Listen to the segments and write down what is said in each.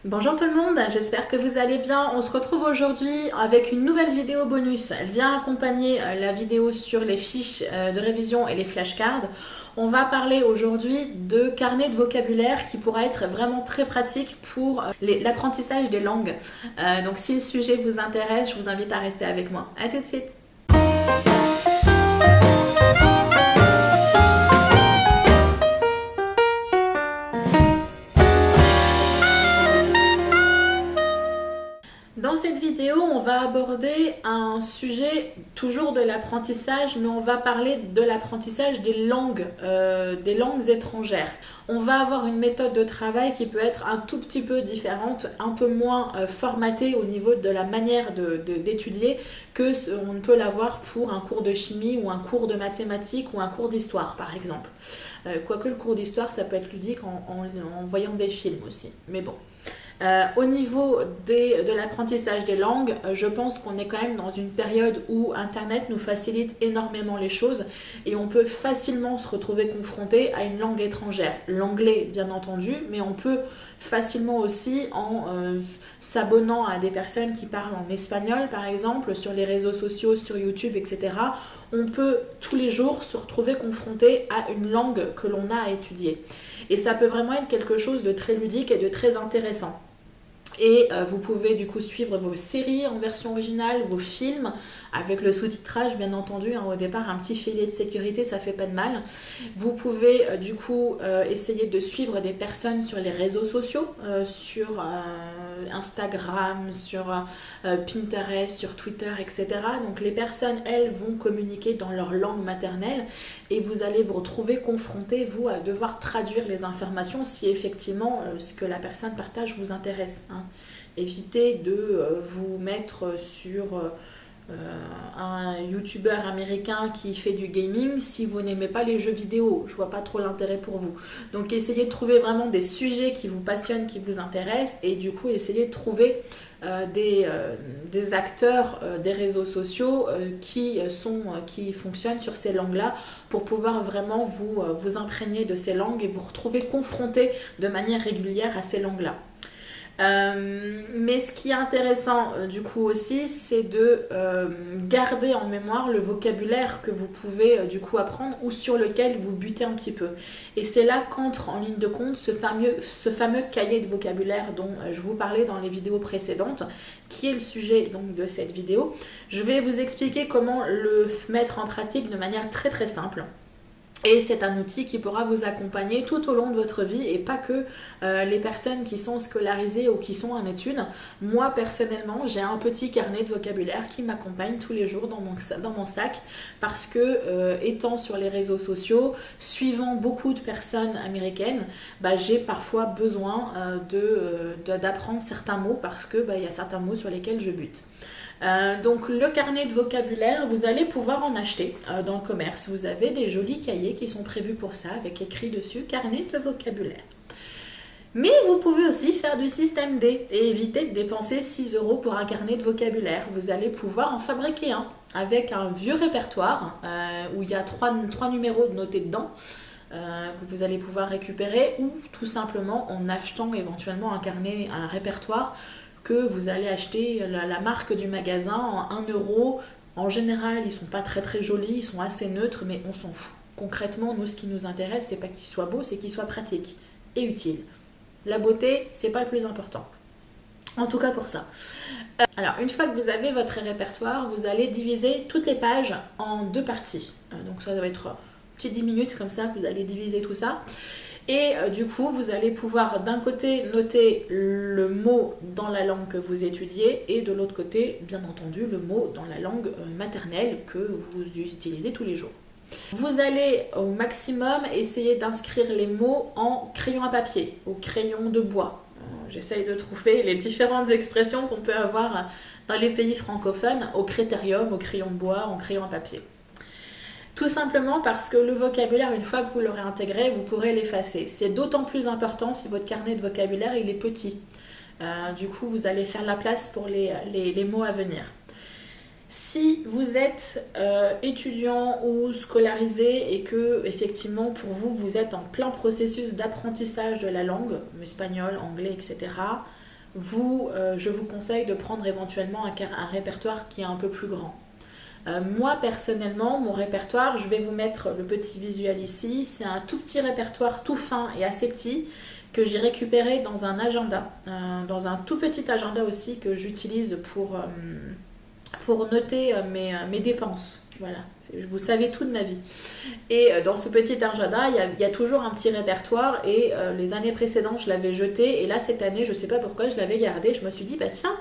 Bonjour tout le monde, j'espère que vous allez bien. On se retrouve aujourd'hui avec une nouvelle vidéo bonus. Elle vient accompagner la vidéo sur les fiches de révision et les flashcards. On va parler aujourd'hui de carnet de vocabulaire qui pourra être vraiment très pratique pour l'apprentissage des langues. Donc si le sujet vous intéresse, je vous invite à rester avec moi. À tout de suite. Dans cette vidéo, on va aborder un sujet toujours de l'apprentissage, mais on va parler de l'apprentissage des langues étrangères. On va avoir une méthode de travail qui peut être un tout petit peu différente, un peu moins formatée au niveau de la manière d'étudier que on ne peut l'avoir pour un cours de chimie ou un cours de mathématiques ou un cours d'histoire par exemple. Quoique le cours d'histoire, ça peut être ludique en voyant des films aussi, mais bon. Au niveau de l'apprentissage des langues, je pense qu'on est quand même dans une période où Internet nous facilite énormément les choses et on peut facilement se retrouver confronté à une langue étrangère. L'anglais, bien entendu, mais on peut facilement aussi en s'abonnant à des personnes qui parlent en espagnol, par exemple, sur les réseaux sociaux, sur YouTube, etc. On peut tous les jours se retrouver confronté à une langue que l'on a à étudier. Et ça peut vraiment être quelque chose de très ludique et de très intéressant. Et vous pouvez du coup suivre vos séries en version originale, vos films, avec le sous-titrage bien entendu, au départ un petit filet de sécurité, ça fait pas de mal. Vous pouvez du coup essayer de suivre des personnes sur les réseaux sociaux, sur Instagram, sur Pinterest, sur Twitter, etc. Donc les personnes, elles, vont communiquer dans leur langue maternelle et vous allez vous retrouver confronté, vous, à devoir traduire les informations si effectivement ce que la personne partage vous intéresse. Évitez de vous mettre sur un youtubeur américain qui fait du gaming si vous n'aimez pas les jeux vidéo. Je vois pas trop l'intérêt pour vous. Donc essayez de trouver vraiment des sujets qui vous passionnent, qui vous intéressent et du coup essayez de trouver des acteurs des réseaux sociaux qui fonctionnent sur ces langues-là pour pouvoir vraiment vous imprégner de ces langues et vous retrouver confronté de manière régulière à ces langues-là. Mais ce qui est intéressant du coup aussi, c'est de garder en mémoire le vocabulaire que vous pouvez du coup apprendre ou sur lequel vous butez un petit peu. Et c'est là qu'entre en ligne de compte ce fameux cahier de vocabulaire dont je vous parlais dans les vidéos précédentes, qui est le sujet donc de cette vidéo. Je vais vous expliquer comment le mettre en pratique de manière très très simple. Et c'est un outil qui pourra vous accompagner tout au long de votre vie et pas que les personnes qui sont scolarisées ou qui sont en études. Moi personnellement, j'ai un petit carnet de vocabulaire qui m'accompagne tous les jours dans mon sac parce que étant sur les réseaux sociaux, suivant beaucoup de personnes américaines, j'ai parfois besoin d'apprendre certains mots parce que y a certains mots sur lesquels je bute. Donc le carnet de vocabulaire, vous allez pouvoir en acheter dans le commerce. Vous avez des jolis cahiers qui sont prévus pour ça, avec écrit dessus carnet de vocabulaire. Mais vous pouvez aussi faire du système D et éviter de dépenser 6 € pour un carnet de vocabulaire. Vous allez pouvoir en fabriquer un avec un vieux répertoire où il y a 3 numéros notés dedans. Que vous allez pouvoir récupérer ou tout simplement en achetant éventuellement un répertoire que vous allez acheter la marque du magasin en 1 €. En général, ils sont pas très très jolis, ils sont assez neutres, mais on s'en fout. Concrètement, nous, ce qui nous intéresse, c'est pas qu'ils soient beaux, c'est qu'ils soient pratiques et utiles. La beauté, c'est pas le plus important. En tout cas pour ça. Alors, une fois que vous avez votre répertoire, vous allez diviser toutes les pages en 2 parties. Donc ça va être petit 10 minutes comme ça, vous allez diviser tout ça. Et du coup, vous allez pouvoir d'un côté noter le mot dans la langue que vous étudiez et de l'autre côté, bien entendu, le mot dans la langue maternelle que vous utilisez tous les jours. Vous allez au maximum essayer d'inscrire les mots en crayon à papier, au crayon de bois. J'essaye de trouver les différentes expressions qu'on peut avoir dans les pays francophones, au critérium, au crayon de bois, en crayon à papier. Tout simplement parce que le vocabulaire, une fois que vous l'aurez intégré, vous pourrez l'effacer. C'est d'autant plus important si votre carnet de vocabulaire il est petit. Du coup, vous allez faire la place pour les mots à venir. Si vous êtes étudiant ou scolarisé et que effectivement pour vous, vous êtes en plein processus d'apprentissage de la langue, espagnol, anglais, etc., je vous conseille de prendre éventuellement un répertoire qui est un peu plus grand. Moi personnellement, mon répertoire, je vais vous mettre le petit visuel ici, c'est un tout petit répertoire tout fin et assez petit que j'ai récupéré dans un agenda, dans un tout petit agenda aussi que j'utilise pour noter mes dépenses. Voilà, vous savez tout de ma vie. Et dans ce petit agenda, il y a toujours un petit répertoire et les années précédentes, je l'avais jeté et là cette année, je ne sais pas pourquoi, je l'avais gardé. Je me suis dit, bah tiens,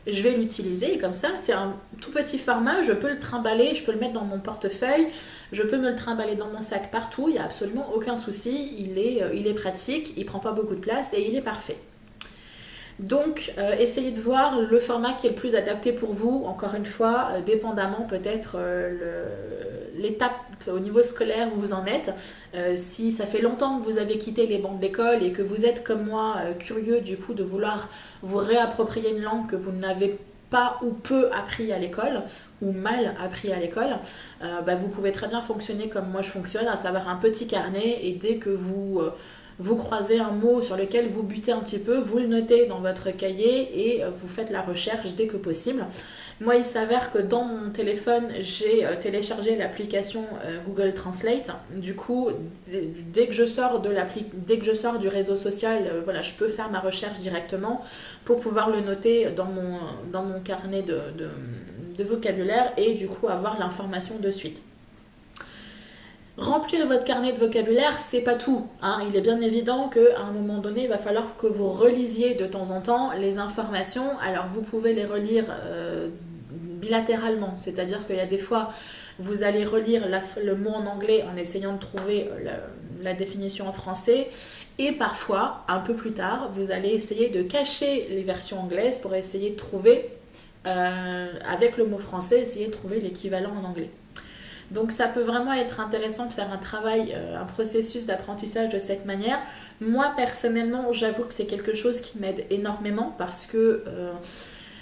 je vais l'utiliser et comme ça, c'est un tout petit format, je peux le trimballer, je peux le mettre dans mon portefeuille, je peux me le trimballer dans mon sac partout, il n'y a absolument aucun souci, il est pratique, il ne prend pas beaucoup de place et il est parfait. Donc, essayez de voir le format qui est le plus adapté pour vous, encore une fois, dépendamment peut-être l'étape au niveau scolaire où vous en êtes. Si ça fait longtemps que vous avez quitté les bancs de l'école et que vous êtes comme moi curieux du coup de vouloir vous réapproprier une langue que vous n'avez pas ou peu appris à l'école ou mal appris à l'école, vous pouvez très bien fonctionner comme moi je fonctionne, à savoir un petit carnet et dès que vous croisez un mot sur lequel vous butez un petit peu, vous le notez dans votre cahier et vous faites la recherche dès que possible. Moi, il s'avère que dans mon téléphone, j'ai téléchargé l'application Google Translate. Du coup, dès que je sors du réseau social, voilà, je peux faire ma recherche directement pour pouvoir le noter dans mon carnet de vocabulaire et du coup avoir l'information de suite. Remplir votre carnet de vocabulaire, c'est pas tout, hein. Il est bien évident qu'à un moment donné, il va falloir que vous relisiez de temps en temps les informations. Alors vous pouvez les relire bilatéralement, c'est-à-dire qu'il y a des fois, vous allez relire le mot en anglais en essayant de trouver la définition en français. Et parfois, un peu plus tard, vous allez essayer de cacher les versions anglaises pour essayer de trouver, avec le mot français, essayer de trouver l'équivalent en anglais. Donc ça peut vraiment être intéressant de faire un travail, un processus d'apprentissage de cette manière. Moi personnellement, j'avoue que c'est quelque chose qui m'aide énormément parce que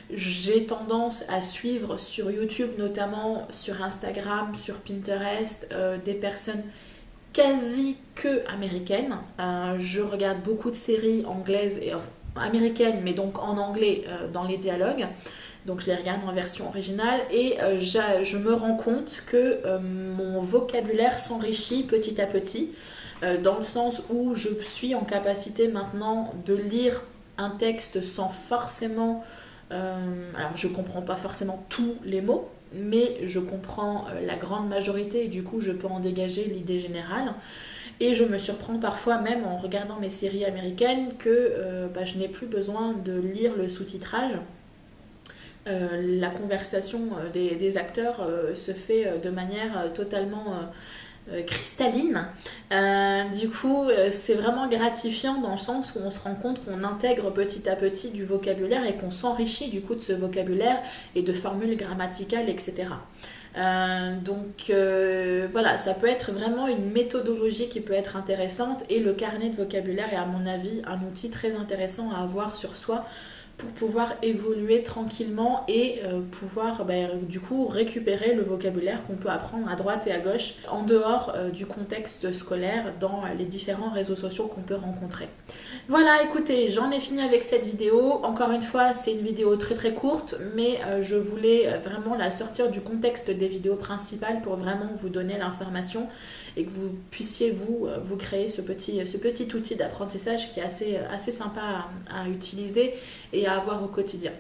j'ai tendance à suivre sur YouTube, notamment sur Instagram, sur Pinterest, des personnes quasi que américaines. Je regarde beaucoup de séries anglaises et américaines, mais donc en anglais dans les dialogues. Donc je les regarde en version originale et je me rends compte que mon vocabulaire s'enrichit petit à petit, dans le sens où je suis en capacité maintenant de lire un texte sans forcément... alors je ne comprends pas forcément tous les mots, mais je comprends la grande majorité et du coup je peux en dégager l'idée générale. Et je me surprends parfois même en regardant mes séries américaines que je n'ai plus besoin de lire le sous-titrage. La conversation des acteurs se fait de manière totalement cristalline. Du coup, c'est vraiment gratifiant dans le sens où on se rend compte qu'on intègre petit à petit du vocabulaire et qu'on s'enrichit du coup de ce vocabulaire et de formules grammaticales, etc. Voilà, ça peut être vraiment une méthodologie qui peut être intéressante et le carnet de vocabulaire est à mon avis un outil très intéressant à avoir sur soi pour pouvoir évoluer tranquillement et pouvoir du coup récupérer le vocabulaire qu'on peut apprendre à droite et à gauche en dehors du contexte scolaire dans les différents réseaux sociaux qu'on peut rencontrer. Voilà, écoutez, j'en ai fini avec cette vidéo. Encore une fois, c'est une vidéo très très courte, mais je voulais vraiment la sortir du contexte des vidéos principales pour vraiment vous donner l'information et que vous puissiez vous créer ce petit outil d'apprentissage qui est assez sympa à utiliser et à avoir au quotidien.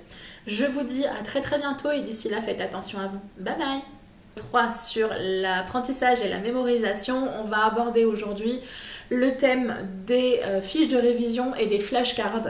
Je vous dis à très très bientôt et d'ici là, faites attention à vous. Bye bye. 3 sur l'apprentissage et la mémorisation. On va aborder aujourd'hui le thème des fiches de révision et des flashcards